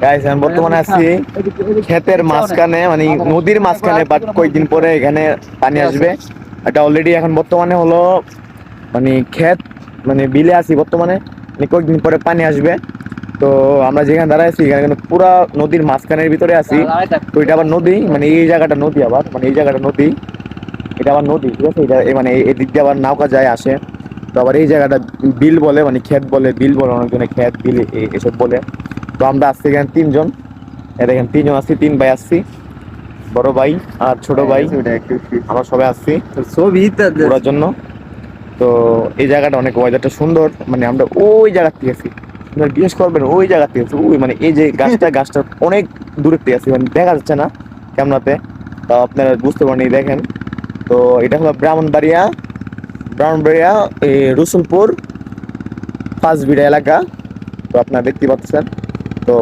Guys আমি বর্তমানে আছি ক্ষেতের মাঝখানে, মানে নদীর মাঝখানে, বাট কয়েকদিন পরে এখানে পানি আসবে। এটা অলরেডি এখন বর্তমানে হলো মানে ক্ষেত, মানে বিলে আছি বর্তমানে, মানে কয়েকদিন পরে পানি আসবে। তো আমরা যেখানে দাঁড়ায় আছি এখানে কিন্তু পুরা নদীর মাঝখানের ভিতরে আছি। তো এটা আবার নদী, মানে এই জায়গাটা নদী, আবার মানে এই জায়গাটা নদী, এটা আবার নদী, ঠিক আছে। এটা মানে এই দিক দিয়ে আবার নৌকা যায় আসে। তো আবার এই জায়গাটা বিল বলে, মানে ক্ষেত বলে, বিল বলে, অনেকজনে ক্ষেত বিল এসব বলে। তো আমরা আসছি এখানে তিনজন, এখানে তিনজন আসছি, তিন ভাই আসছি, বড় ভাই আর ছোট ভাই, আমরা সবাই আসছি ঘোরার জন্য। তো এই জায়গাটা অনেক, ওয়েদারটা সুন্দর, মানে আমরা ওই জায়গা থেকে আছি, আপনারা জিজ্ঞেস করবেন ওই জায়গা থেকে আছি, ওই মানে এই যে গাছটা অনেক দূরের থেকে আছি, মানে দেখা যাচ্ছে না ক্যামেরাতে, তাও আপনারা বুঝতে পারেন, এই দেখেন। তো এটা হলো ব্রাহ্মণবাড়িয়া রসুলপুর পাঁচবিড়া এলাকা। তো আপনারা দেখতে পাচ্ছেন। তো